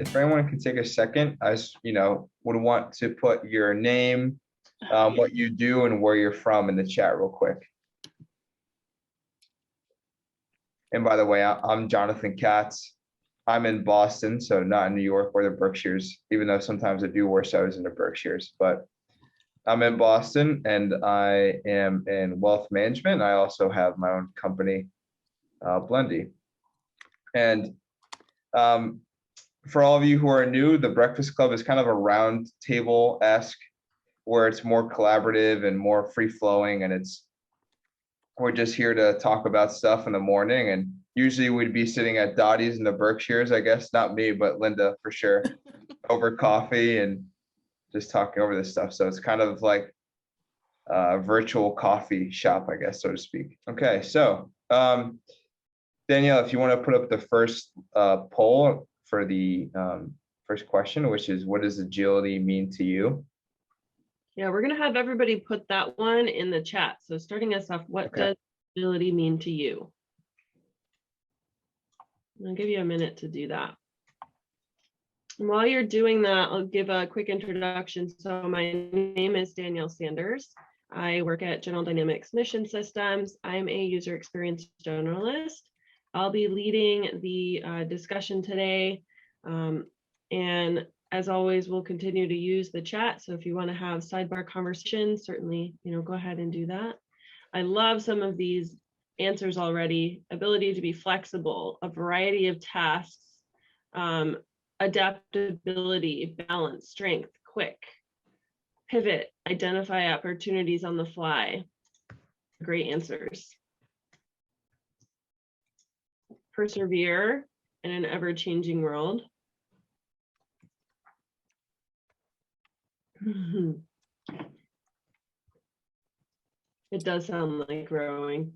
if anyone can take a second, would want to put your name, what you do, and where you're from in the chat real quick. And by the way, I'm Jonathan Katz. I'm in Boston, so not in New York or the Berkshires, even though sometimes I do wish I was in the Berkshires, but I'm in Boston and I am in wealth management. I also have my own company, Bluestein. And for all of you who are new, the Breakfast Club is kind of a round table-esque, where it's more collaborative and more free-flowing, and we're just here to talk about stuff in the morning. And usually we'd be sitting at Dottie's in the Berkshires, I guess, not me, but Linda for sure, over coffee and just talking over this stuff. So it's kind of like a virtual coffee shop, I guess, so to speak. Okay, so Danielle, if you want to put up the first poll for the first question, which is, what does agility mean to you? Yeah, we're going to have everybody put that one in the chat. So starting us off, what does agility mean to you? I'll give you a minute to do that. And while you're doing that, I'll give a quick introduction. So my name is Danielle Sanders. I work at General Dynamics Mission Systems. I'm a user experience generalist. I'll be leading the discussion today. And as always, we'll continue to use the chat. So if you want to have sidebar conversations, certainly, go ahead and do that. I love some of these answers already. Ability to be flexible, a variety of tasks, adaptability, balance, strength, quick, pivot, identify opportunities on the fly. Great answers. Persevere in an ever-changing world. It does sound like growing.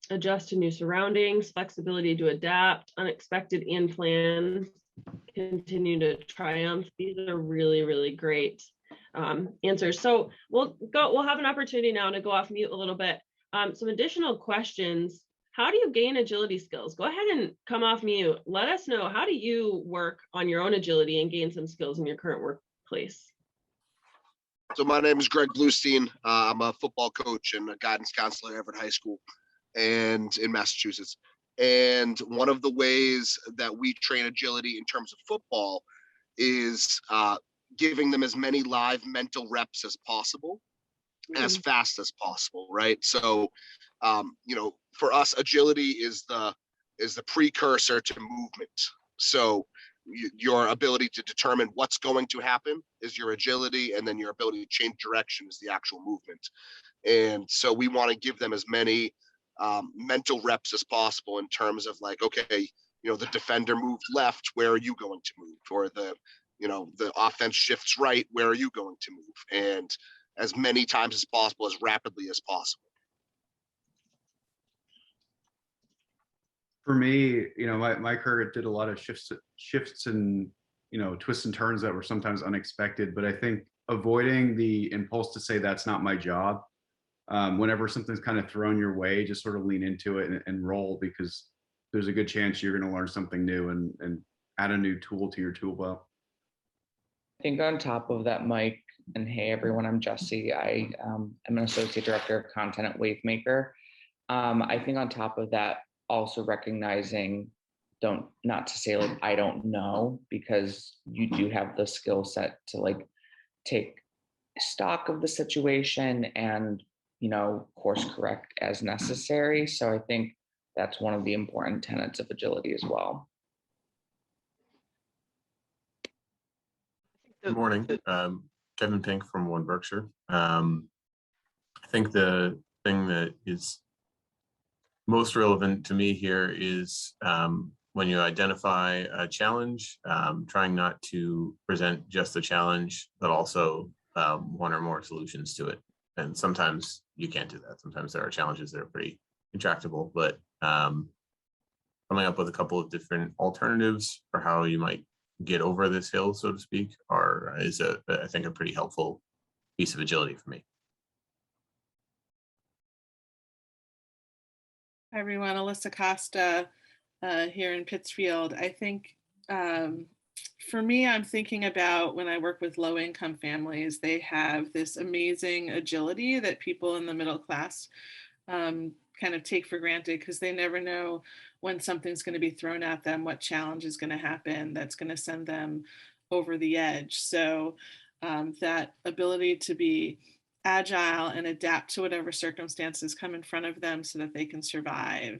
Adjust to new surroundings, flexibility to adapt, unexpected and planned, continue to triumph. These are really, really great answers. So we'll have an opportunity now to go off mute a little bit. Some additional questions. How do you gain agility skills? Go ahead and come off mute. Let us know, how do you work on your own agility and gain some skills in your current workplace? So my name is Greg Bluestein. I'm a football coach and a guidance counselor at Everett High School and in Massachusetts. And one of the ways that we train agility in terms of football is giving them as many live mental reps as possible, as fast as possible, right? So, for us, agility is the precursor to movement. So your ability to determine what's going to happen is your agility, and then your ability to change direction is the actual movement. And so we want to give them as many mental reps as possible in terms of like, okay, the defender moved left, where are you going to move? Or the offense shifts right, where are you going to move? And as many times as possible, as rapidly as possible. For me, my career did a lot of shifts and, twists and turns that were sometimes unexpected, but I think avoiding the impulse to say that's not my job, whenever something's kind of thrown your way, just sort of lean into it and roll, because there's a good chance you're going to learn something new and add a new tool to your tool belt. I think on top of that, Mike, and hey everyone, I'm Jesse. I am an associate director of content at Wavemaker. I think on top of that, also recognizing not to say like I don't know, because you do have the skill set to like take stock of the situation and course correct as necessary. So I think that's one of the important tenets of agility as well. Good morning. Kevin Pink from One Berkshire. I think the thing that is most relevant to me here is when you identify a challenge, trying not to present just the challenge, but also one or more solutions to it. And sometimes you can't do that. Sometimes there are challenges that are pretty intractable, but coming up with a couple of different alternatives for how you might get over this hill, so to speak, is I think a pretty helpful piece of agility for me. Hi, everyone. Alyssa Costa here in Pittsfield. I think for me, I'm thinking about when I work with low-income families, they have this amazing agility that people in the middle class kind of take for granted because they never know when something's going to be thrown at them, what challenge is going to happen that's going to send them over the edge. So that ability to be agile and adapt to whatever circumstances come in front of them so that they can survive.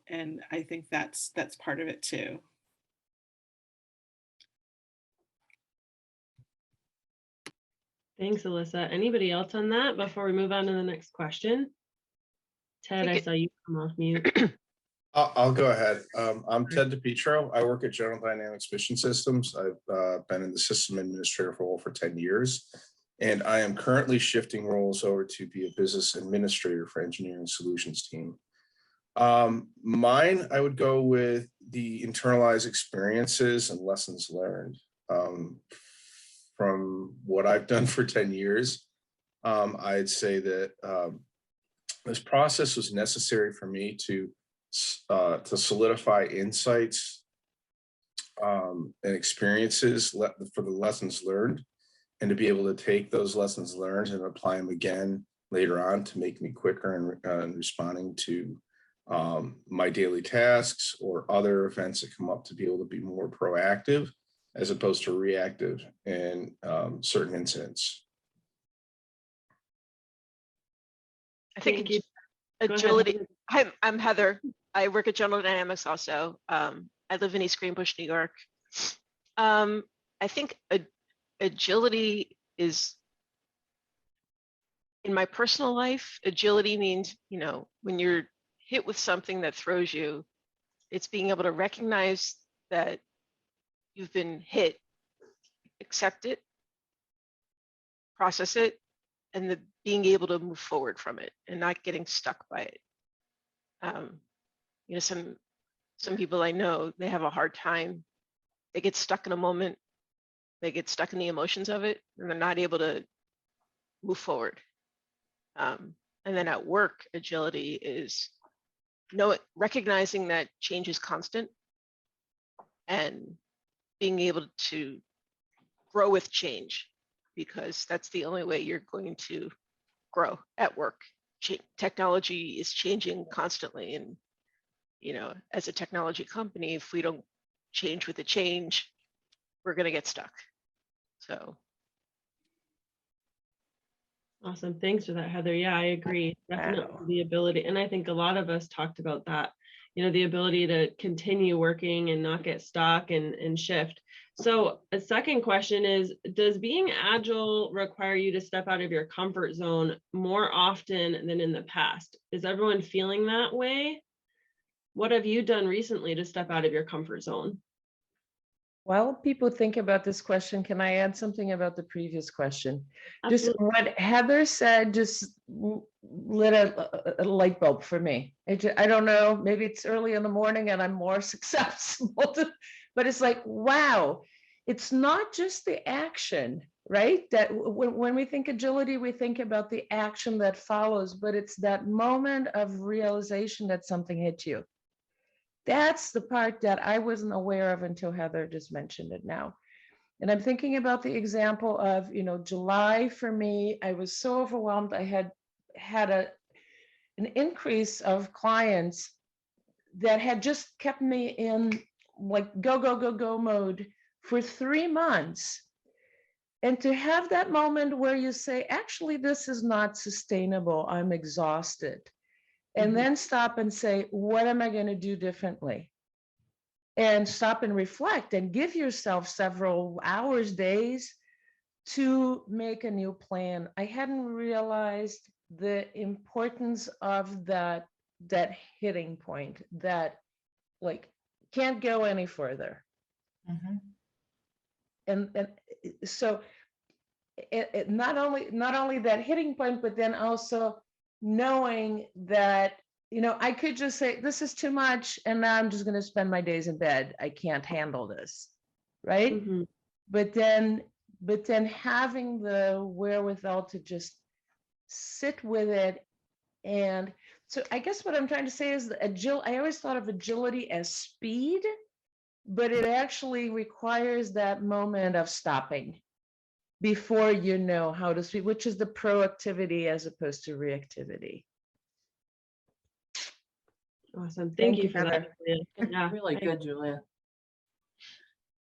And I think that's part of it too. Thanks, Alyssa. Anybody else on that before we move on to the next question? Ted, I saw you come off mute. I'll go ahead. I'm Ted Dipietro. I work at General Dynamics Mission Systems. I've been in the system administrator role for 10 years, and I am currently shifting roles over to be a business administrator for engineering solutions team. Mine, I would go with the internalized experiences and lessons learned. From what I've done for 10 years, I'd say that this process was necessary for me to solidify insights and experiences for the lessons learned, and to be able to take those lessons learned and apply them again later on to make me quicker in responding to my daily tasks or other events that come up, to be able to be more proactive as opposed to reactive in certain incidents. I think agility. I'm Heather. I work at General Dynamics also. I live in East Greenbush, New York. I think agility is, in my personal life, agility means, when you're hit with something that throws you, it's being able to recognize that you've been hit, accept it, process it, and being able to move forward from it and not getting stuck by it. Some people I know, they have a hard time. They get stuck in a moment. They get stuck in the emotions of it, and they're not able to move forward. And then at work, agility is recognizing that change is constant and being able to grow with change, because that's the only way you're going to grow at work. Technology is changing constantly, and as a technology company, if we don't change with the change, we're going to get stuck. So awesome. Thanks for that, Heather. Yeah, I agree. Definitely the ability. And I think a lot of us talked about that, the ability to continue working and not get stuck and shift. So a second question is, does being agile require you to step out of your comfort zone more often than in the past? Is everyone feeling that way? What have you done recently to step out of your comfort zone? While people think about this question, can I add something about the previous question? Absolutely. Just what Heather said just lit a light bulb for me. I don't know, maybe it's early in the morning and I'm more susceptible to, but it's like, wow, it's not just the action, right? That when we think agility, we think about the action that follows, but it's that moment of realization that something hit you. That's the part that I wasn't aware of until Heather just mentioned it now. And I'm thinking about the example of, July for me, I was so overwhelmed. I had an increase of clients that had just kept me in like go mode for 3 months. And to have that moment where you say, actually, this is not sustainable, I'm exhausted. And then stop and say, what am I going to do differently? And stop and reflect and give yourself several hours, days to make a new plan. I hadn't realized the importance of that hitting point, that like can't go any further. And so it not only that hitting point, but then also knowing that, I could just say, this is too much, and now I'm just going to spend my days in bed. I can't handle this, right? But then having the wherewithal to just sit with it. And So I guess what I'm trying to say is that I always thought of agility as speed, but it actually requires that moment of stopping before you know how to speed, which is the proactivity as opposed to reactivity. Awesome. Thank you for Heather. that. Julia. Yeah, Really good, Julia.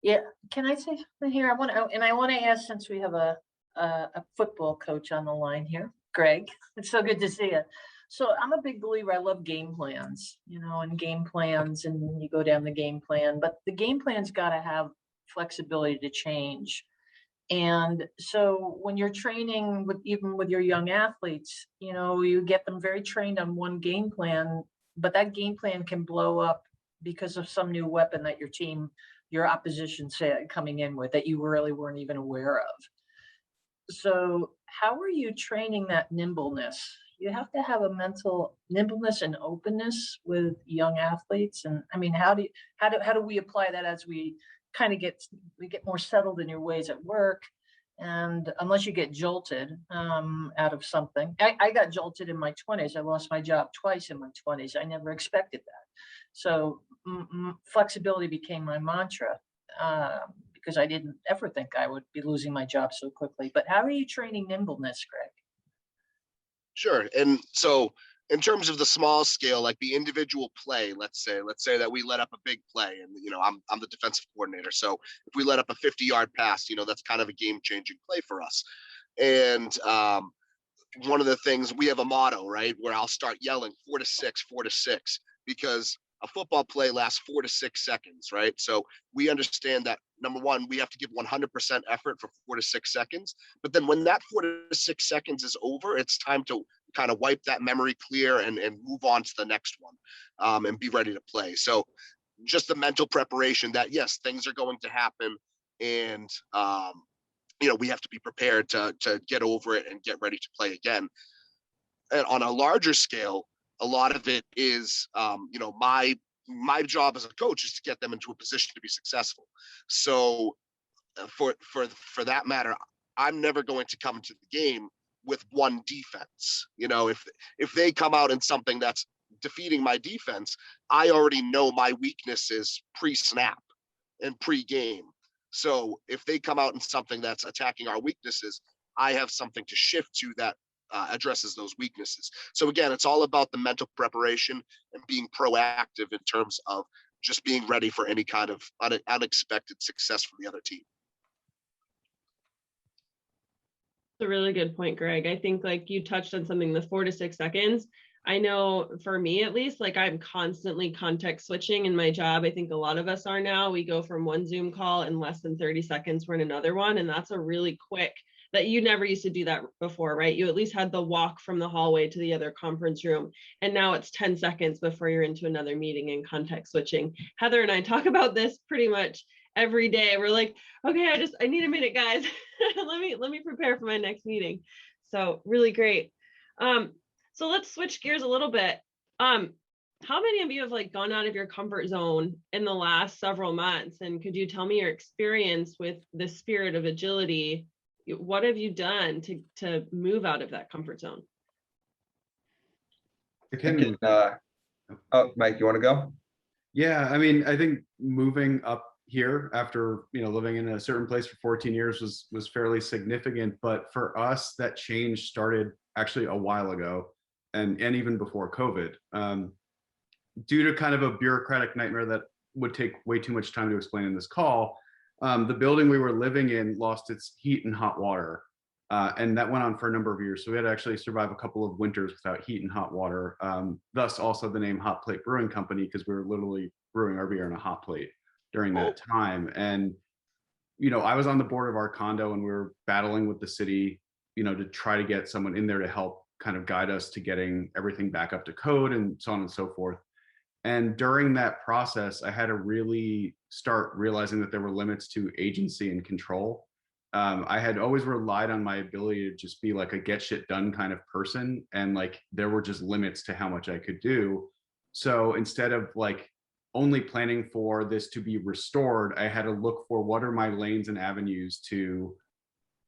Yeah, can I say something here? I want to ask, since we have a football coach on the line here, Greg. It's so good to see you. So I'm a big believer. I love game plans, and game plans, and you go down the game plan, but the game plan's got to have flexibility to change. And so when you're training even with your young athletes, you get them very trained on one game plan, but that game plan can blow up because of some new weapon that your opposition said coming in with that you really weren't even aware of. So how are you training that nimbleness? You have to have a mental nimbleness and openness with young athletes. And I mean, how do we apply that as we kind of get more settled in your ways at work? And unless you get jolted out of something, I got jolted in my 20s. I lost my job twice in my 20s. I never expected that. So flexibility became my mantra because I didn't ever think I would be losing my job so quickly. But how are you training nimbleness, Greg? Sure. And so in terms of the small scale, like the individual play, let's say that we let up a big play, and I'm the defensive coordinator. So if we let up a 50-yard pass, that's kind of a game-changing play for us. And one of the things, we have a motto, right, where I'll start yelling 4 to 6, 4 to 6, because a football play lasts 4 to 6 seconds, right? So we understand that, number one, we have to give 100% effort for 4 to 6 seconds. But then when that 4 to 6 seconds is over, it's time to kind of wipe that memory clear and move on to the next one and be ready to play. So just the mental preparation that, yes, things are going to happen, and we have to be prepared to get over it and get ready to play again. And on a larger scale, a lot of it is, my job as a coach is to get them into a position to be successful. So for that matter, I'm never going to come to the game with one defense. If they come out in something that's defeating my defense, I already know my weaknesses pre-snap and pre-game. So if they come out in something that's attacking our weaknesses, I have something to shift to that addresses those weaknesses. So again, it's all about the mental preparation and being proactive in terms of just being ready for any kind of unexpected success from the other team. That's a really good point, Greg. I think like you touched on something, the 4 to 6 seconds. I know for me, at least, like I'm constantly context switching in my job. I think a lot of us are now. We go from one Zoom call in less than 30 seconds, we're in another one. And that's a really quick, that you never used to do that before, right? You at least had the walk from the hallway to the other conference room. And now it's 10 seconds before you're into another meeting and context switching. Heather and I talk about this pretty much every day. We're like, okay, I need a minute, guys. let me prepare for my next meeting. So really great. So let's switch gears a little bit. How many of you have like gone out of your comfort zone in the last several months? And could you tell me your experience with the spirit of agility? What have you done to move out of that comfort zone? Mike, you want to go? Yeah, I mean, I think moving up here after living in a certain place for 14 years was fairly significant. But for us, that change started actually a while ago, and even before COVID, due to kind of a bureaucratic nightmare that would take way too much time to explain in this call. The building we were living in lost its heat and hot water, and that went on for a number of years. So we had to actually survive a couple of winters without heat and hot water. Thus, also the name Hot Plate Brewing Company, because we were literally brewing our beer in a hot plate during that time. And I was on the board of our condo, and we were battling with the city, to try to get someone in there to help kind of guide us to getting everything back up to code and so on and so forth. And during that process, I had to really start realizing that there were limits to agency and control. I had always relied on my ability to just be like a get shit done kind of person. And like, there were just limits to how much I could do. So instead of like only planning for this to be restored, I had to look for what are my lanes and avenues to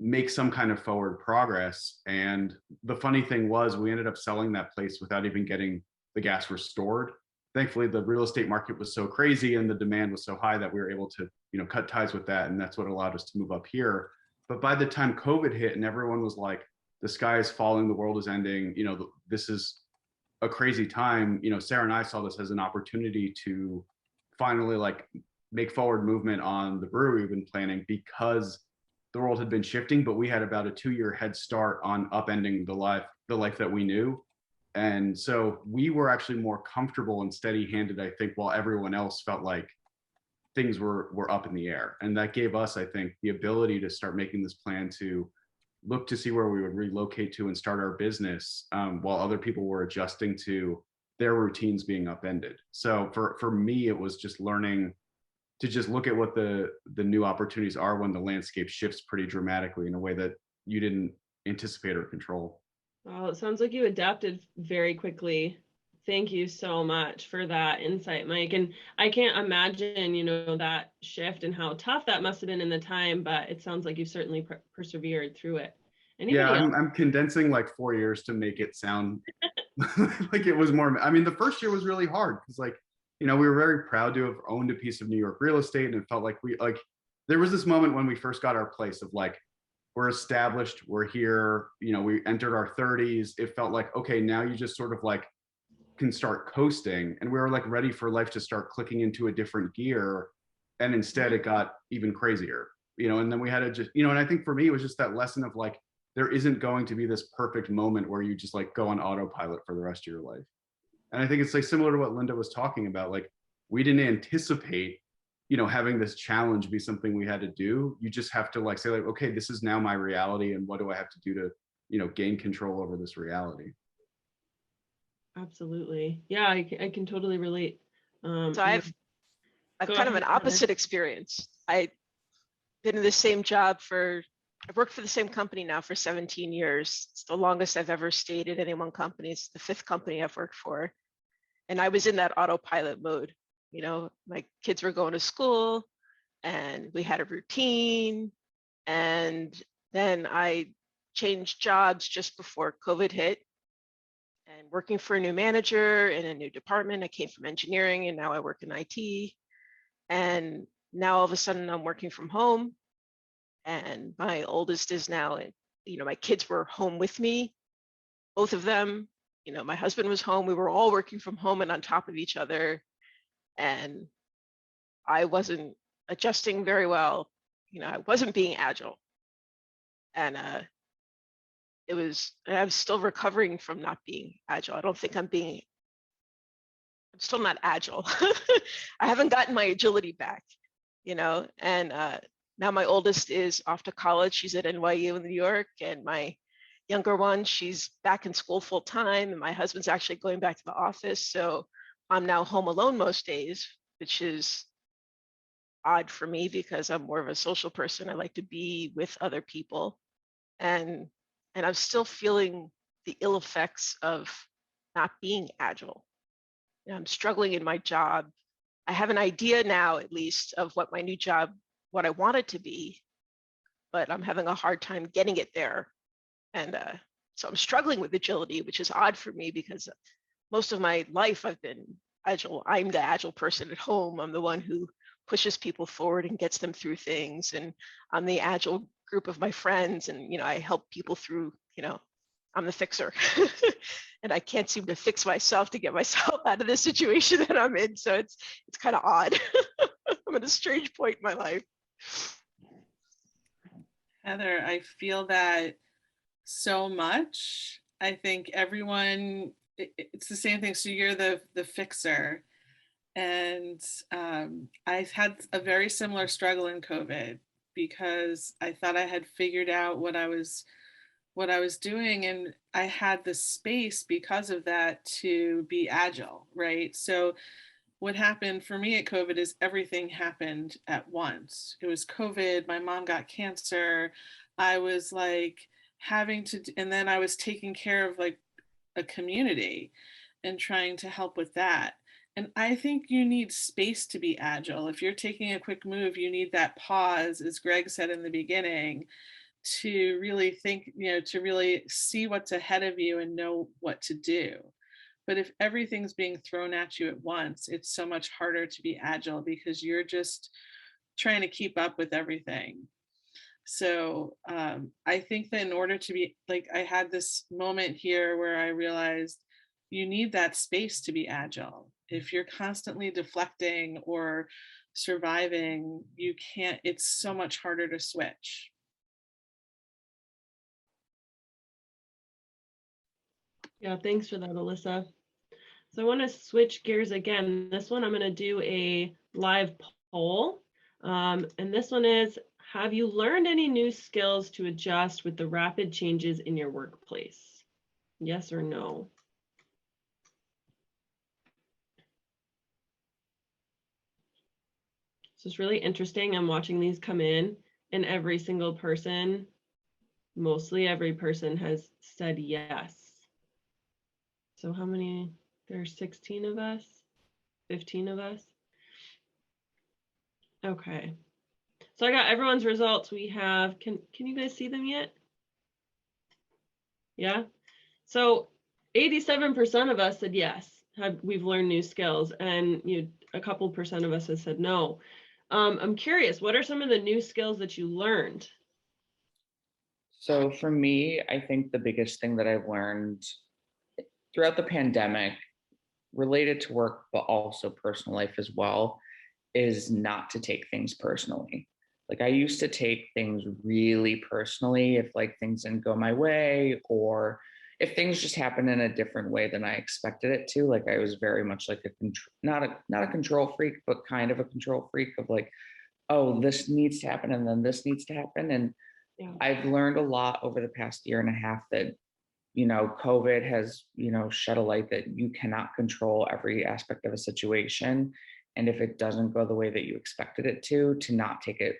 make some kind of forward progress. And the funny thing was, we ended up selling that place without even getting the gas restored. Thankfully, the real estate market was so crazy and the demand was so high that we were able to, cut ties with that. And that's what allowed us to move up here. But by the time COVID hit and everyone was like, the sky is falling, the world is ending, this is a crazy time. Sarah and I saw this as an opportunity to finally like make forward movement on the brewery we've been planning, because the world had been shifting, but we had about a 2-year head start on upending the life that we knew. And so we were actually more comfortable and steady-handed, I think, while everyone else felt like things were up in the air. And that gave us, I think, the ability to start making this plan to look to see where we would relocate to and start our business, while other people were adjusting to their routines being upended. So for me, it was just learning to just look at what the new opportunities are when the landscape shifts pretty dramatically in a way that you didn't anticipate or control. Well, it sounds like you adapted very quickly. Thank you so much for that insight, Mike. And I can't imagine, that shift and how tough that must have been in the time, but it sounds like you certainly persevered through it. Anybody else? I'm condensing like 4 years to make it sound like it was more. I mean, the first year was really hard because we were very proud to have owned a piece of New York real estate, and it felt like there was this moment when we first got our place of like, we're established, we're here, we entered our 30s. It felt like, okay, now you just sort of like can start coasting. And we were like ready for life to start clicking into a different gear. And instead it got even crazier, and then we had to just, and I think for me, it was just that lesson of like, there isn't going to be this perfect moment where you just like go on autopilot for the rest of your life. And I think it's like similar to what Linda was talking about. Like, we didn't anticipate having this challenge be something we had to do. You just have to like say like, okay, this is now my reality, and what do I have to do to, gain control over this reality? Absolutely. Yeah, I can totally relate. So I've kind of an opposite experience. I've been in the same job I've worked for the same company now for 17 years. It's the longest I've ever stayed at any one company. It's the 5th company I've worked for. And I was in that autopilot mode. My kids were going to school and we had a routine. And then I changed jobs just before COVID hit, and working for a new manager in a new department. I came from engineering and now I work in IT. And now all of a sudden I'm working from home, and my oldest is now, my kids were home with me, both of them. My husband was home. We were all working from home and on top of each other. And I wasn't adjusting very well. I wasn't being agile. And I'm still recovering from not being agile. I don't think I'm still not agile. I haven't gotten my agility back, and now my oldest is off to college. She's at NYU in New York, and my younger one, she's back in school full time, and my husband's actually going back to the office. So I'm now home alone most days, which is odd for me because I'm more of a social person. I like to be with other people. And I'm still feeling the ill effects of not being agile. I'm struggling in my job. I have an idea now, at least, of what my new job, what I want it to be, but I'm having a hard time getting it there. And so I'm struggling with agility, which is odd for me because most of my life I've been agile. I'm the agile person at home. I'm the one who pushes people forward and gets them through things. And I'm the agile group of my friends, and I help people through, I'm the fixer. And I can't seem to fix myself to get myself out of this situation that I'm in. So it's kind of odd. I'm at a strange point in my life. Heather, I feel that so much. I think everyone, it's the same thing. So you're the fixer. And I had a very similar struggle in COVID because I thought I had figured out what I was doing, and I had the space because of that to be agile, right? So what happened for me at COVID is everything happened at once. It was COVID, my mom got cancer, I was like and then I was taking care of like a community and trying to help with that. And I think you need space to be agile. If you're taking a quick move, you need that pause, as Greg said in the beginning, to really think, to really see what's ahead of you and know what to do. But if everything's being thrown at you at once, it's so much harder to be agile because you're just trying to keep up with everything. So I think that in order to be like, I had this moment here where I realized you need that space to be agile. If you're constantly deflecting or surviving, you can't, it's so much harder to switch. Yeah, thanks for that, Alyssa. So I want to switch gears again. This one, I'm going to do a live poll. And this one is, have you learned any new skills to adjust with the rapid changes in your workplace? Yes or no? So it's really interesting. I'm watching these come in, and every single person, mostly every person, has said yes. So how many? There's 16 of us, 15 of us. Okay. So I got everyone's results. We have, can you guys see them yet? Yeah. So 87% of us said yes, we've learned new skills, and a couple percent of us have said no. I'm curious, what are some of the new skills that you learned? So for me, I think the biggest thing that I've learned throughout the pandemic, related to work, but also personal life as well, is not to take things personally. Like I used to take things really personally if like things didn't go my way, or if things just happened in a different way than I expected it to. Like I was very much like not a control freak, but kind of a control freak of like, oh, this needs to happen and then this needs to happen. And Yeah. I've learned a lot over the past year and a half that, you know, COVID has, you know, shed a light that you cannot control every aspect of a situation. And if it doesn't go the way that you expected it to not take it,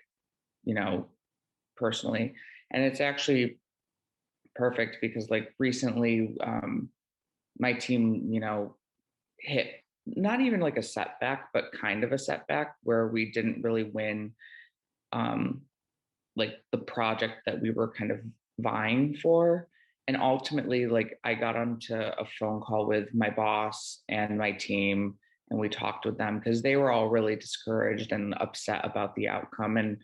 you know, personally. And it's actually perfect because like recently, my team, you know, hit not even like a setback, but kind of a setback where we didn't really win like the project that we were kind of vying for. And ultimately, like I got onto a phone call with my boss and my team, and we talked with them because they were all really discouraged and upset about the outcome. And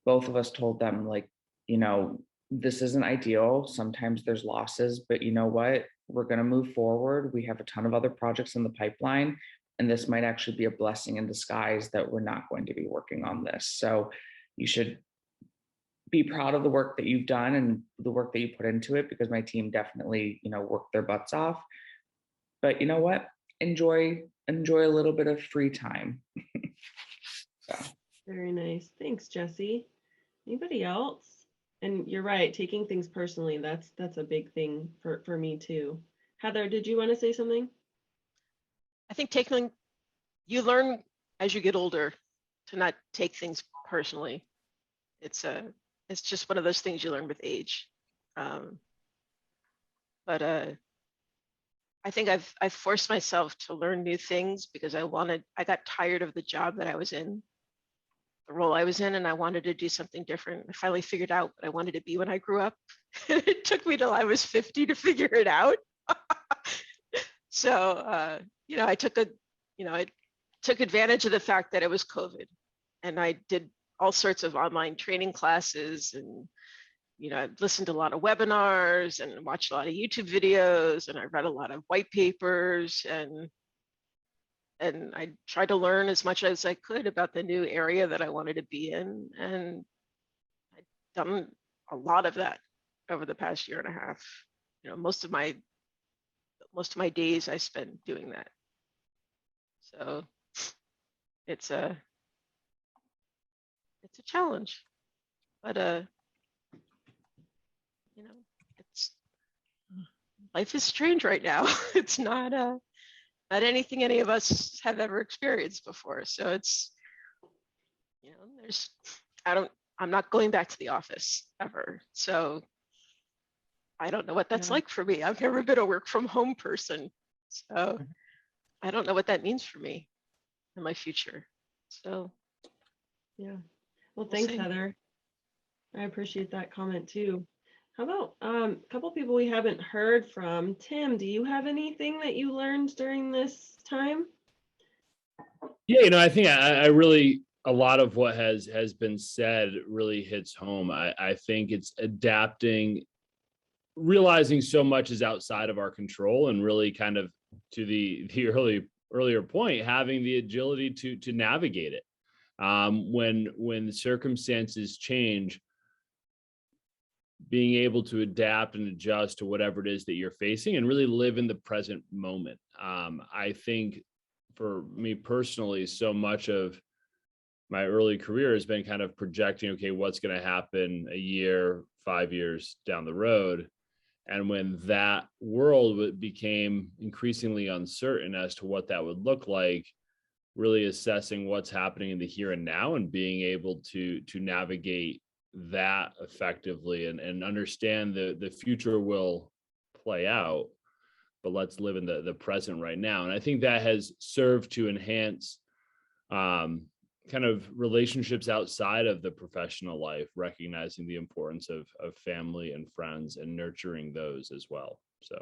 both of us told them, like, you know, this isn't ideal. Sometimes there's losses, but you know what? We're going to move forward. We have a ton of other projects in the pipeline, and this might actually be a blessing in disguise that we're not going to be working on this. So you should be proud of the work that you've done and the work that you put into it, because my team definitely, you know, worked their butts off. But you know what? Enjoy a little bit of free time. So. Very nice. Thanks, Jesse. Anybody else? And you're right, taking things personally, that's a big thing for me too. Heather, did you want to say something? I think you learn as you get older to not take things personally. It's just one of those things you learn with age. But I think I've forced myself to learn new things because I got tired of the job that I was in, the role I was in, and I wanted to do something different. I finally figured out what I wanted to be when I grew up. It took me till I was 50 to figure it out. So, you know, I took advantage of the fact that it was COVID, and I did all sorts of online training classes, and, you know, I listened to a lot of webinars and watched a lot of YouTube videos, and I read a lot of white papers, and I tried to learn as much as I could about the new area that I wanted to be in. And I've done a lot of that over the past year and a half. You know, most of my days I spend doing that. So it's a challenge, but you know, life is strange right now. It's not anything any of us have ever experienced before. So it's, you know, I'm not going back to the office ever. So I don't know what that's like for me. I've never been a work from home person. So I don't know what that means for me in my future. So yeah. Well, thanks, Heather. I appreciate that comment too. How about a couple people we haven't heard from? Tim, do you have anything that you learned during this time? Yeah, I think I really, a lot of what has been said really hits home. I think it's adapting, realizing so much is outside of our control, and really kind of to the earlier point, having the agility to navigate it. When the circumstances change, being able to adapt and adjust to whatever it is that you're facing and really live in the present moment. I think for me personally, so much of my early career has been kind of projecting, okay, what's going to happen a year, 5 years down the road. And when that world became increasingly uncertain as to what that would look like, really assessing what's happening in the here and now and being able to navigate that effectively and understand the future will play out, but let's live in the present right now. And I think that has served to enhance kind of relationships outside of the professional life, recognizing the importance of family and friends and nurturing those as well. So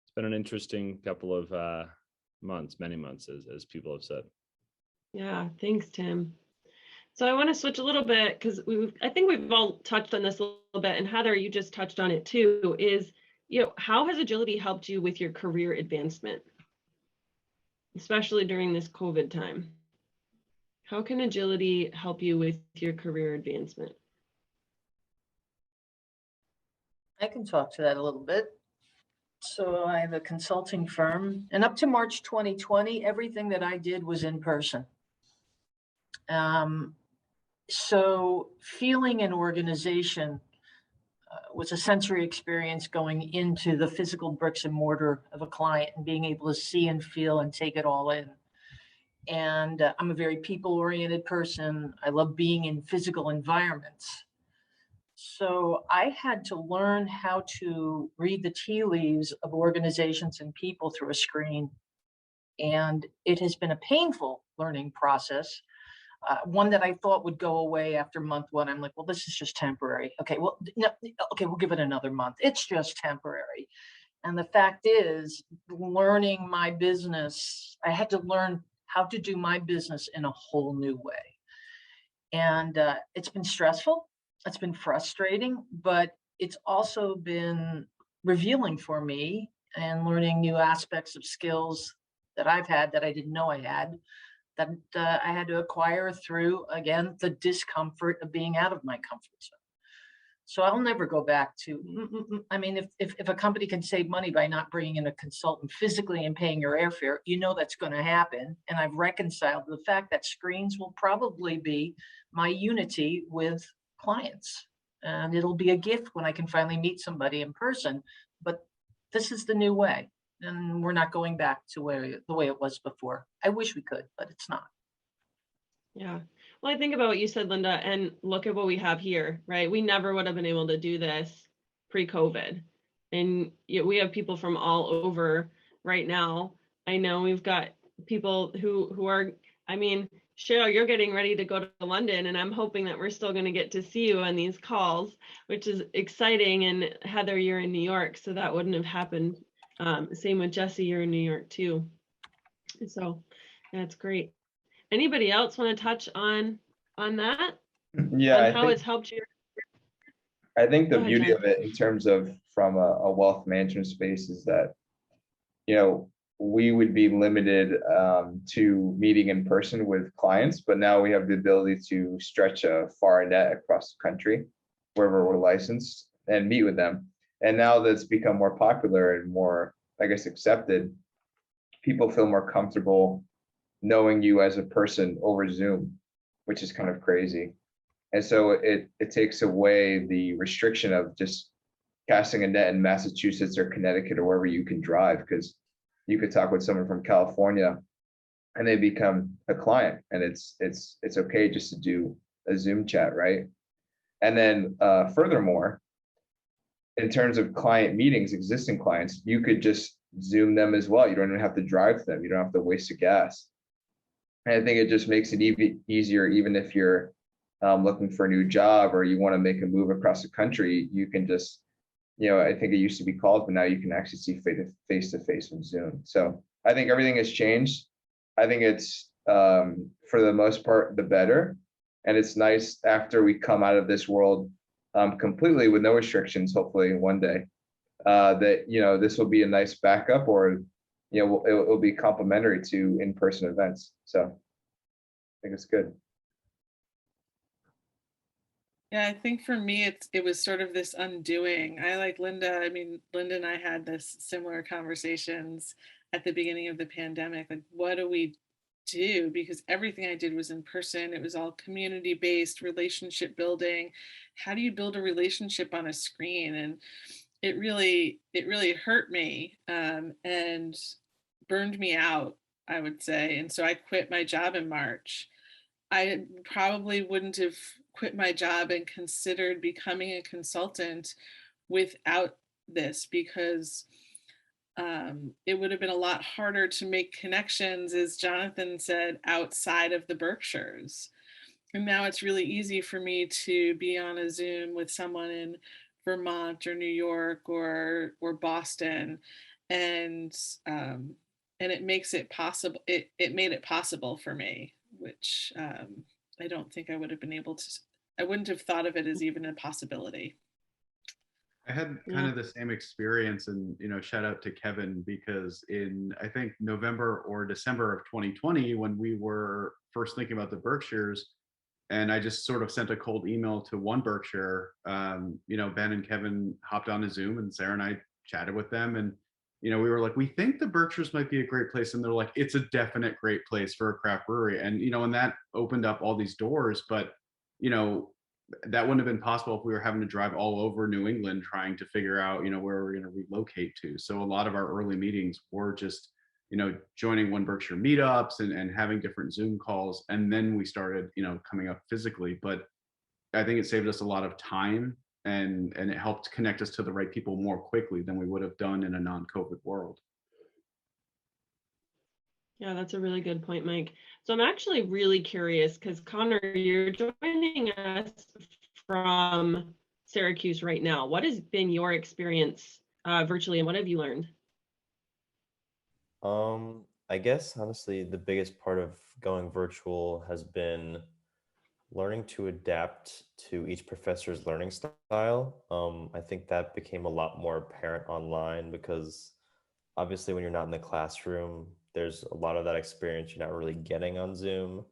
it's been an interesting couple of months, many months, as people have said. Yeah, thanks, Tim. So I want to switch a little bit because I think we've all touched on this a little bit, and Heather, you just touched on it too, is, how has agility helped you with your career advancement, especially during this COVID time? How can agility help you with your career advancement? I can talk to that a little bit. So I have a consulting firm, and up to March 2020, everything that I did was in person. So feeling an organization was a sensory experience going into the physical bricks and mortar of a client and being able to see and feel and take it all in. And I'm a very people-oriented person. I love being in physical environments. So I had to learn how to read the tea leaves of organizations and people through a screen. And it has been a painful learning process. One that I thought would go away after month one. I'm like, well, this is just temporary. Okay, well, no, okay, we'll give it another month. It's just temporary. And the fact is, learning my business, I had to learn how to do my business in a whole new way. And it's been stressful. It's been frustrating, but it's also been revealing for me and learning new aspects of skills that I've had that I didn't know I had, that I had to acquire through, again, the discomfort of being out of my comfort zone. So I'll never go back to, I mean, if a company can save money by not bringing in a consultant physically and paying your airfare, that's going to happen. And I've reconciled the fact that screens will probably be my unity with clients. And it'll be a gift when I can finally meet somebody in person. But this is the new way. And we're not going back to the way it was before. I wish we could, but it's not. Yeah. Well, I think about what you said, Linda, and look at what we have here, right? We never would have been able to do this pre-COVID. And we have people from all over right now. I know we've got people who are, I mean, Cheryl, you're getting ready to go to London, and I'm hoping that we're still going to get to see you on these calls, which is exciting. And Heather, you're in New York, so that wouldn't have happened. Same with Jesse, you're in New York too. So that's great. Anybody else want to touch on that? Yeah, on how it's helped you? I think the Go ahead, beauty Jen. of it in terms of from a wealth management space is that, we would be limited to meeting in person with clients, but now we have the ability to stretch a far net across the country, wherever we're licensed, and meet with them. And now that's become more popular and more, I guess, accepted, people feel more comfortable knowing you as a person over Zoom, which is kind of crazy. And so it takes away the restriction of just casting a net in Massachusetts or Connecticut or wherever you can drive, because you could talk with someone from California and they become a client, and it's okay just to do a Zoom chat, right? And then furthermore, in terms of client meetings, existing clients, you could just Zoom them as well. You don't even have to drive to them. You don't have to waste the gas. And I think it just makes it easier, even if you're looking for a new job, or you want to make a move across the country, you can just, I think it used to be called, but now you can actually see face to face from Zoom. So I think everything has changed. I think it's for the most part the better, and it's nice after we come out of this world completely with no restrictions, hopefully one day, that this will be a nice backup, or it'll be complementary to in-person events. So I think it's good. Yeah, I think for me, it was sort of this undoing. I like Linda. I mean, Linda and I had this similar conversations at the beginning of the pandemic. Like, what do we do? Because everything I did was in person. It was all community-based, relationship building. How do you build a relationship on a screen? And it really hurt me and burned me out, I would say. And so I quit my job in March. I probably wouldn't have quit my job and considered becoming a consultant without this, because it would have been a lot harder to make connections, as Jonathan said, outside of the Berkshires. And now it's really easy for me to be on a Zoom with someone in Vermont or New York or Boston, and it makes it possible. It made it possible for me, which I don't think I would have been able to. I wouldn't have thought of it as even a possibility. I had kind of the same experience, and shout out to Kevin, because in I think November or December of 2020, when we were first thinking about the Berkshires, and I just sort of sent a cold email to one Berkshire. Ben and Kevin hopped on a Zoom, and Sarah and I chatted with them, and we were like, we think the Berkshires might be a great place, and they're like, it's a definite great place for a craft brewery, and and that opened up all these doors, but that wouldn't have been possible if we were having to drive all over New England trying to figure out, where we're going to relocate to. So a lot of our early meetings were just, joining One Berkshire meetups and having different Zoom calls. And then we started, coming up physically. But I think it saved us a lot of time, and it helped connect us to the right people more quickly than we would have done in a non-COVID world. Yeah, that's a really good point, Mike. So I'm actually really curious, because Connor, you're joining us from Syracuse right now. What has been your experience virtually, and what have you learned? I guess honestly, the biggest part of going virtual has been learning to adapt to each professor's learning style. I think that became a lot more apparent online, because obviously when you're not in the classroom, there's a lot of that experience you're not really getting on Zoom.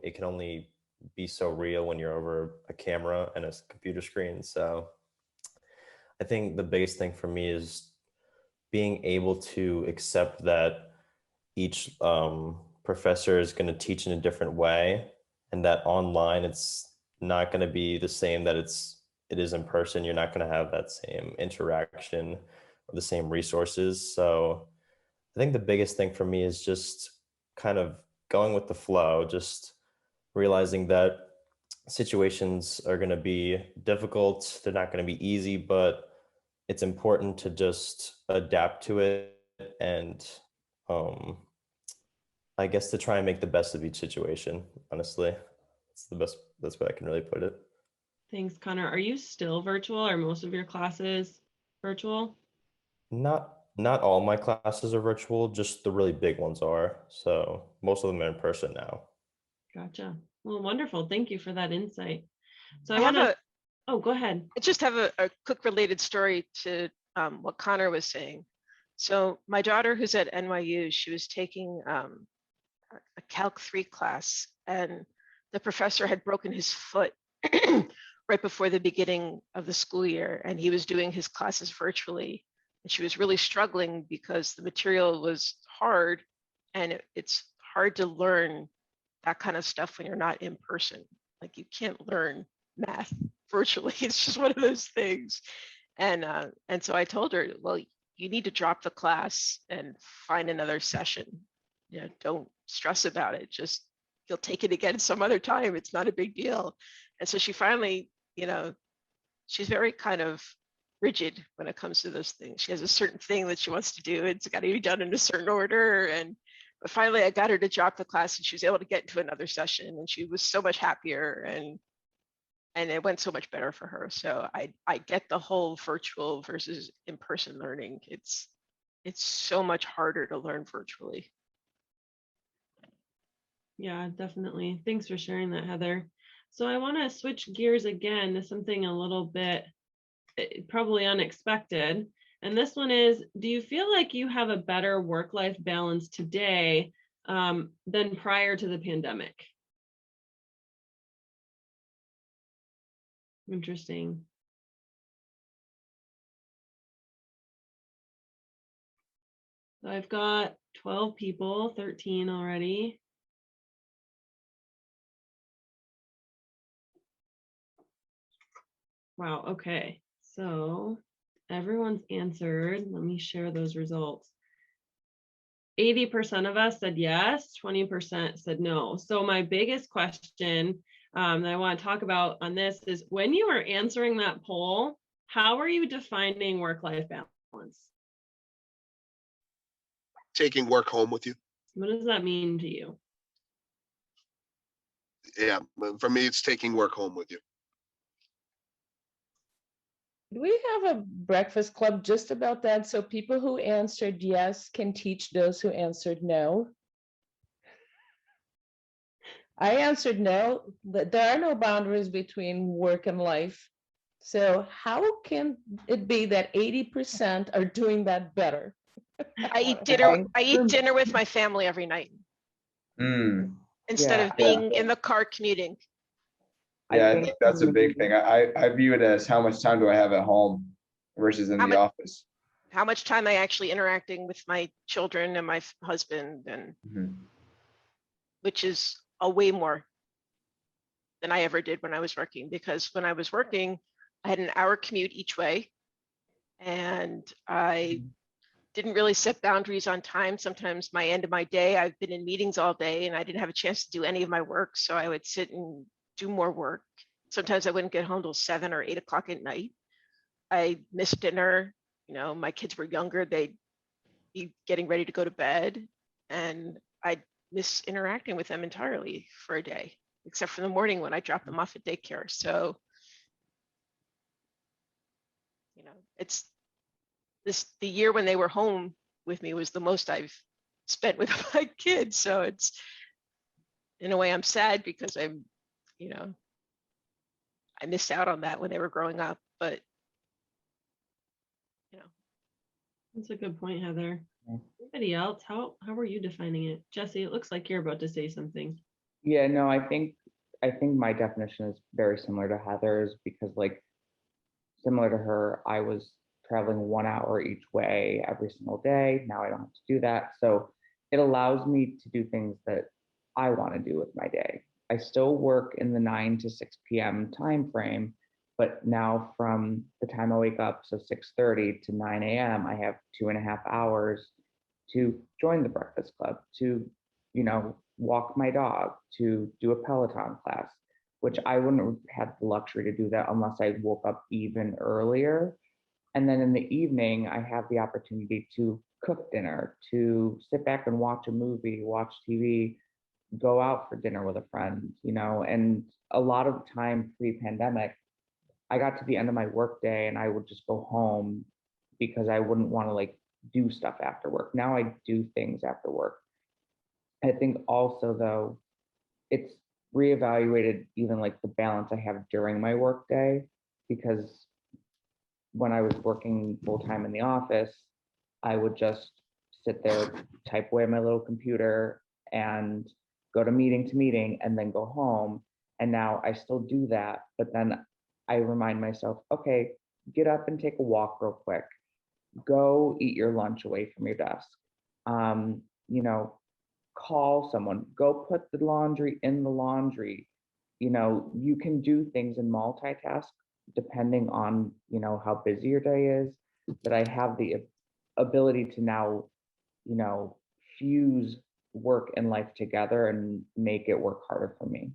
It can only be so real when you're over a camera and a computer screen. So I think the biggest thing for me is being able to accept that each professor is going to teach in a different way, and that online it's not going to be the same that it is in person. You're not going to have that same interaction or the same resources. So I think the biggest thing for me is just kind of going with the flow, just realizing that situations are going to be difficult. They're not going to be easy, but it's important to just adapt to it, and I guess to try and make the best of each situation. Honestly, it's the best. That's what I can really put it. Thanks, Connor. Are you still virtual? Are most of your classes virtual? Not all my classes are virtual, just the really big ones are. So most of them are in person now. Gotcha. Well, wonderful. Thank you for that insight. So I want to. Oh, go ahead. I just have a quick related story to what Connor was saying. So my daughter, who's at NYU, she was taking a Calc 3 class, and the professor had broken his foot right before the beginning of the school year, and he was doing his classes virtually. And she was really struggling because the material was hard, and it's hard to learn that kind of stuff when you're not in person. Like, you can't learn math virtually. It's just one of those things. And so I told her, well, you need to drop the class and find another session. Don't stress about it. Just, you'll take it again some other time. It's not a big deal. And so she finally, she's very kind of rigid when it comes to those things. She has a certain thing that she wants to do. It's got to be done in a certain order. And But finally, I got her to drop the class and she was able to get into another session and she was so much happier and it went so much better for her. So I get the whole virtual versus in-person learning. It's so much harder to learn virtually. Yeah, definitely. Thanks for sharing that, Heather. So I want to switch gears again to something a little bit probably unexpected. And this one is, do you feel like you have a better work-life balance today than prior to the pandemic? Interesting. So I've got 12 people, 13 already. Wow, okay. So everyone's answered. Let me share those results. 80% of us said yes, 20% said no. So my biggest question that I want to talk about on this is, when you were answering that poll, how are you defining work-life balance? Taking work home with you. What does that mean to you? Yeah, for me, it's taking work home with you. Do we have a breakfast club just about that? So people who answered yes can teach those who answered no? I answered no, that there are no boundaries between work and life. So how can it be that 80% are doing that better? I eat dinner with my family every night instead of being in the car commuting. Yeah, I think that's a big thing. I view it as how much time do I have at home versus in the office. How much time I actually interacting with my children and my husband, and which is a way more than I ever did when I was working, because when I was working, I had an hour commute each way and I didn't really set boundaries on time. Sometimes my end of my day, I've been in meetings all day and I didn't have a chance to do any of my work. So I would sit and do more work. Sometimes I wouldn't get home till 7 or 8 o'clock at night. I missed dinner. You know, my kids were younger. They'd be getting ready to go to bed and I'd miss interacting with them entirely for a day, except for the morning when I dropped them off at daycare. So, you know, it's the year when they were home with me was the most I've spent with my kids. So it's, in a way, I'm sad because I'm, you know, I missed out on that when they were growing up, but you know. That's a good point, Heather. Anybody else? How are you defining it? Jesse, it looks like you're about to say something. Yeah, no, I think my definition is very similar to Heather's, because like similar to her, I was traveling 1 hour each way every single day. Now I don't have to do that. So it allows me to do things that I want to do with my day. I still work in the 9 to 6 p.m. time frame, but now from the time I wake up, so 6:30 to 9 a.m., I have 2.5 hours to join the Breakfast Club, to, you know, walk my dog, to do a Peloton class, which I wouldn't have the luxury to do that unless I woke up even earlier. And then in the evening, I have the opportunity to cook dinner, to sit back and watch a movie, watch TV, go out for dinner with a friend, you know. And a lot of time pre-pandemic, I got to the end of my workday and I would just go home because I wouldn't want to like do stuff after work. Now I do things after work. I think also though, it's reevaluated even like the balance I have during my workday, because when I was working full time in the office, I would just sit there, type away on my little computer and go to meeting and then go home. And now I still do that, but then I remind myself, okay, get up and take a walk real quick. Go eat your lunch away from your desk. You know, call someone, go put the laundry in the laundry. You know, you can do things in multitask depending on, you know, how busy your day is. But I have the ability to now, you know, fuse work and life together and make it work harder for me.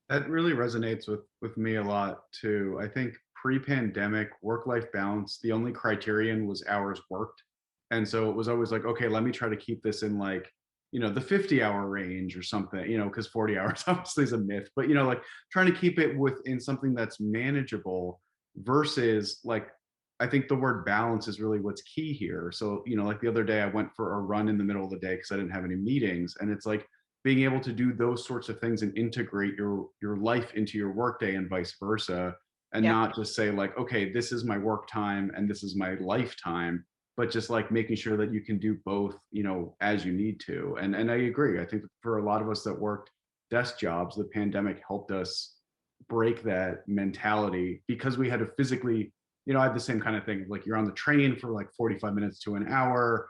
That really resonates with me a lot too. I think pre-pandemic work-life balance, the only criterion was hours worked. And so it was always like, okay, let me try to keep this in like the 50-hour range or something, because 40 hours obviously is a myth, but like trying to keep it within something that's manageable versus like, I think the word balance is really what's key here. So, like the other day I went for a run in the middle of the day because I didn't have any meetings, and it's like being able to do those sorts of things and integrate your life into your workday and vice versa, and not just say like, okay, this is my work time and this is my lifetime, but just like making sure that you can do both, as you need to. And I agree. I think for a lot of us that worked desk jobs, the pandemic helped us break that mentality because we had to physically, I had the same kind of thing. Like you're on the train for like 45 minutes to an hour.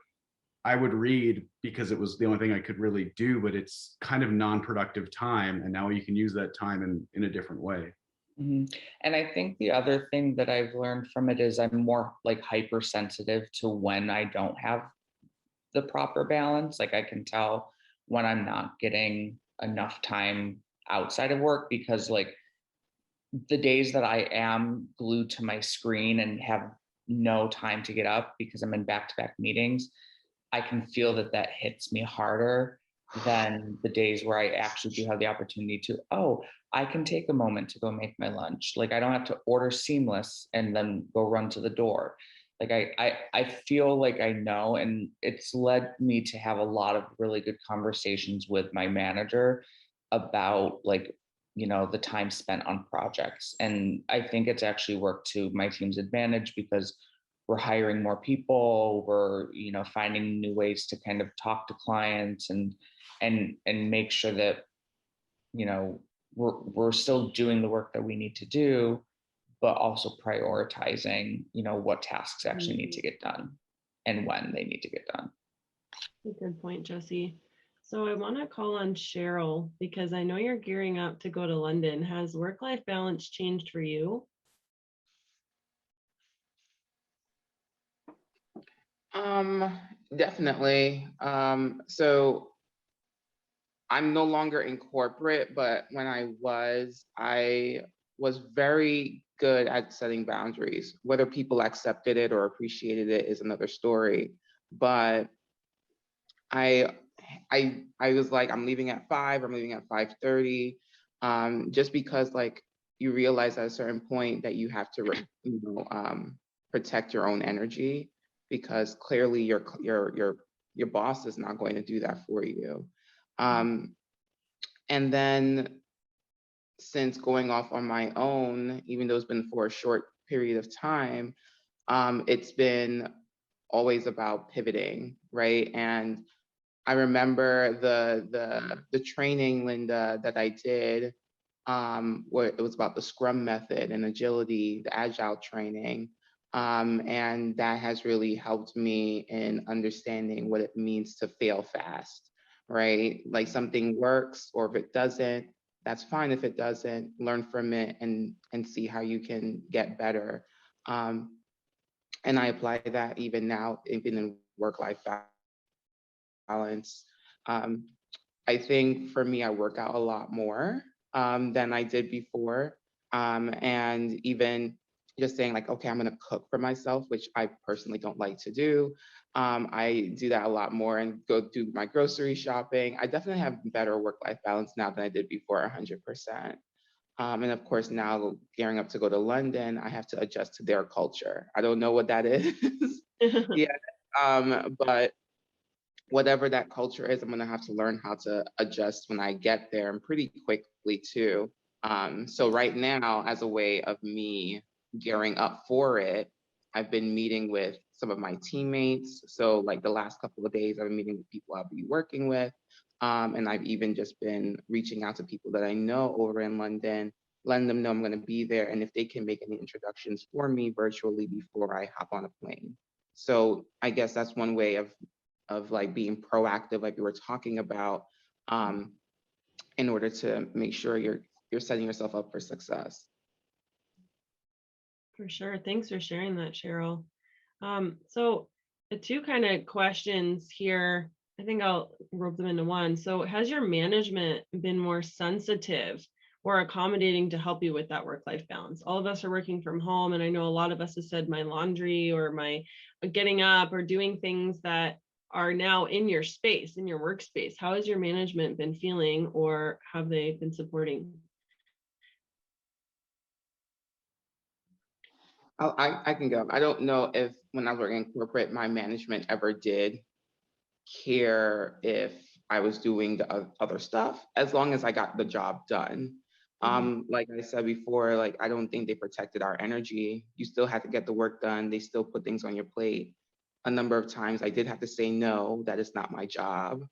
I would read because it was the only thing I could really do, but it's kind of non-productive time. And now you can use that time in a different way. And I think the other thing that I've learned from it is I'm more like hypersensitive to when I don't have the proper balance. Like I can tell when I'm not getting enough time outside of work, because like the days that I am glued to my screen and have no time to get up because I'm in back-to-back meetings, I can feel that hits me harder than the days where I actually do have the opportunity to, I can take a moment to go make my lunch. Like I don't have to order Seamless and then go run to the door. Like I feel like I know, and it's led me to have a lot of really good conversations with my manager about like, the time spent on projects. And I think it's actually worked to my team's advantage because we're hiring more people, we're, finding new ways to kind of talk to clients and make sure that, we're still doing the work that we need to do, but also prioritizing, what tasks actually need to get done and when they need to get done. Good point, Jesse. So I want to call on Cheryl because I know you're gearing up to go to London. Has work-life balance changed for you? Definitely. So I'm no longer in corporate, but when I was very good at setting boundaries. Whether people accepted it or appreciated it is another story. But I was like, I'm leaving at 5, I'm leaving at 5:30. Just because like you realize at a certain point that you have to protect your own energy, because clearly your boss is not going to do that for you. And then since going off on my own, even though it's been for a short period of time, it's been always about pivoting, right? And I remember the training, Linda, that I did, where it was about the Scrum method and agility, the agile training. And that has really helped me in understanding what it means to fail fast, right? Like something works, or if it doesn't, that's fine. If it doesn't, learn from it and see how you can get better. And I apply that even now, even in work-life balance. I think for me, I work out a lot more than I did before. And even just saying like, okay, I'm gonna cook for myself, which I personally don't like to do. I do that a lot more and go do my grocery shopping. I definitely have better work-life balance now than I did before, 100%. And of course, now gearing up to go to London, I have to adjust to their culture. I don't know what that is yet, but whatever that culture is, I'm gonna have to learn how to adjust when I get there, and pretty quickly too. So right now, as a way of me gearing up for it, I've been meeting with some of my teammates. So like the last couple of days, I've been meeting with people I'll be working with. And I've even just been reaching out to people that I know over in London, letting them know I'm gonna be there, and if they can make any introductions for me virtually before I hop on a plane. So I guess that's one way of like being proactive, like we were talking about, in order to make sure you're setting yourself up for success. For sure. Thanks for sharing that, Cheryl. So the two kind of questions here, I think I'll rope them into one. So has your management been more sensitive or accommodating to help you with that work-life balance? All of us are working from home, and I know a lot of us have said my laundry or my getting up or doing things that are now in your space, in your workspace. How has your management been feeling, or have they been supporting? I can go. I don't know if when I was working in corporate, my management ever did care if I was doing the other stuff, as long as I got the job done. Like I said before, like I don't think they protected our energy. You still had to get the work done. They still put things on your plate. A number of times I did have to say no, that is not my job.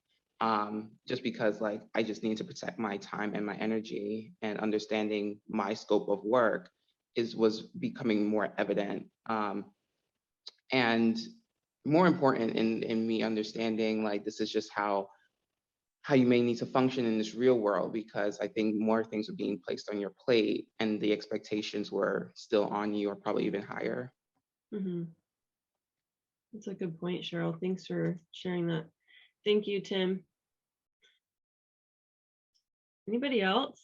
Just because like I just need to protect my time and my energy, and understanding my scope of work was becoming more evident. And more important in me understanding like this is just how you may need to function in this real world, because I think more things were being placed on your plate and the expectations were still on you, or probably even higher. That's a good point, Cheryl. Thanks for sharing that. Thank you, Tim. Anybody else?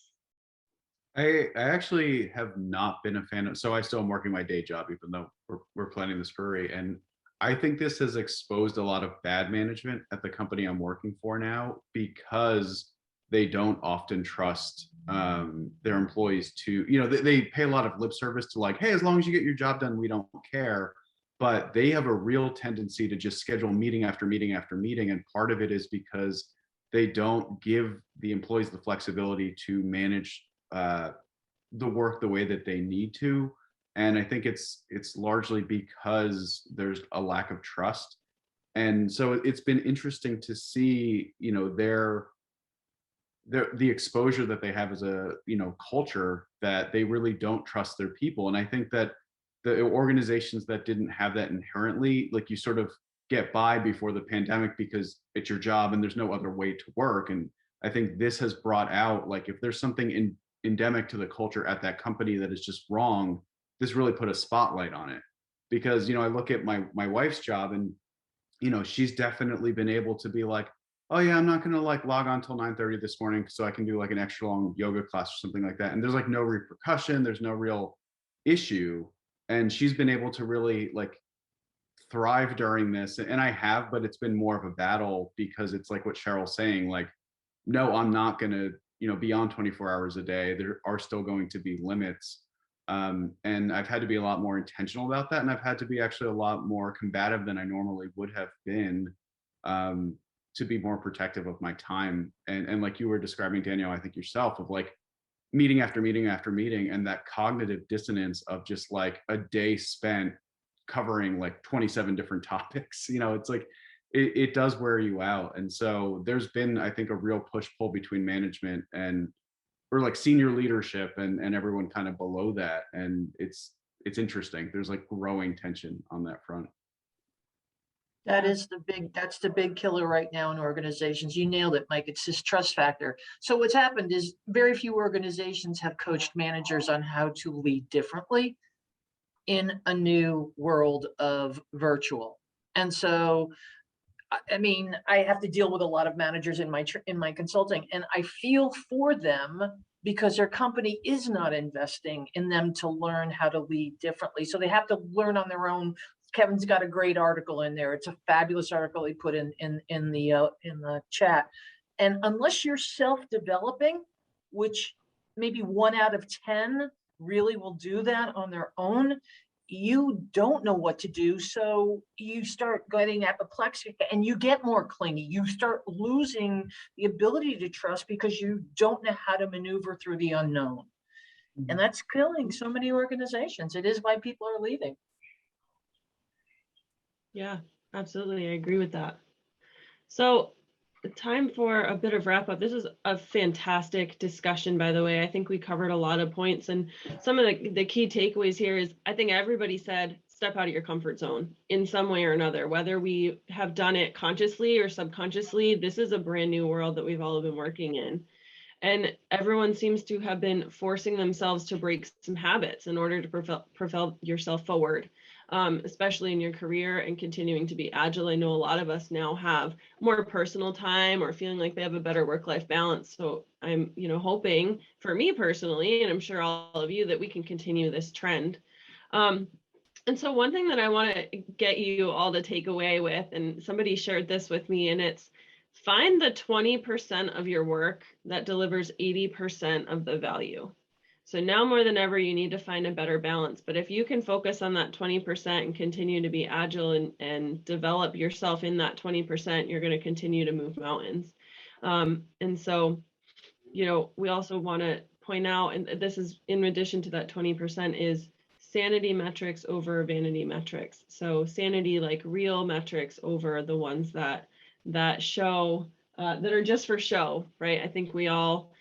I actually have not been a fan of, so I still am working my day job, even though we're planning this brewery. And I think this has exposed a lot of bad management at the company I'm working for now, because they don't often trust their employees to, they pay a lot of lip service to like, hey, as long as you get your job done, we don't care. But they have a real tendency to just schedule meeting after meeting after meeting. And part of it is because they don't give the employees the flexibility to manage the work the way that they need to. And I think it's largely because there's a lack of trust. And so it's been interesting to see, the exposure that they have as a, culture, that they really don't trust their people. And I think that the organizations that didn't have that inherently, like you sort of get by before the pandemic because it's your job and there's no other way to work. And I think this has brought out, like, if there's something endemic to the culture at that company that is just wrong, this really put a spotlight on it. Because, I look at my wife's job, and, she's definitely been able to be like, oh yeah, I'm not going to like log on till 9:30 this morning so I can do like an extra long yoga class or something like that. And there's like no repercussion, there's no real issue. And she's been able to really like thrive during this. And I have, but it's been more of a battle, because it's like what Cheryl's saying, like, no, I'm not going to, be on 24 hours a day. There are still going to be limits. And I've had to be a lot more intentional about that. And I've had to be actually a lot more combative than I normally would have been, to be more protective of my time. And like you were describing, Danielle, I think yourself, of like meeting after meeting after meeting, and that cognitive dissonance of just like a day spent covering like 27 different topics. It's like, it does wear you out. And so there's been, I think, a real push-pull between management or like senior leadership and everyone kind of below that. And it's interesting. There's like growing tension on that front. That's the big killer right now in organizations. You nailed it, Mike. It's this trust factor. So what's happened is very few organizations have coached managers on how to lead differently in a new world of virtual. And so, I mean, I have to deal with a lot of managers in my consulting, and I feel for them because their company is not investing in them to learn how to lead differently. So they have to learn on their own. Kevin's got a great article in there. It's a fabulous article he put in the chat. And unless you're self-developing, which maybe 1 out of 10 really will do that on their own, you don't know what to do. So you start getting apoplectic and you get more clingy. You start losing the ability to trust because you don't know how to maneuver through the unknown. And that's killing so many organizations. It is why people are leaving. Yeah, absolutely. I agree with that. So time for a bit of wrap up. This is a fantastic discussion, by the way. I think we covered a lot of points, and some of the key takeaways here is I think everybody said step out of your comfort zone in some way or another, whether we have done it consciously or subconsciously. This is a brand new world that we've all been working in. And everyone seems to have been forcing themselves to break some habits in order to propel yourself forward, especially in your career and continuing to be agile. I know a lot of us now have more personal time or feeling like they have a better work-life balance. So I'm, hoping for me personally, and I'm sure all of you, that we can continue this trend. And so one thing that I want to get you all to take away with, and somebody shared this with me, and it's find the 20% of your work that delivers 80% of the value. So now more than ever, you need to find a better balance. But if you can focus on that 20% and continue to be agile and develop yourself in that 20%, you're going to continue to move mountains. And so, you know, we also want to point out, and this is in addition to that 20%, is sanity metrics over vanity metrics. So sanity, like real metrics, over the ones that show, that are just for show, right? I think we all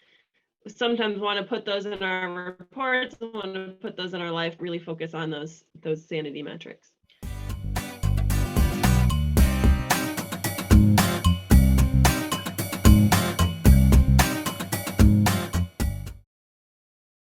sometimes want to put those in our reports, want to put those in our life, really focus on those sanity metrics.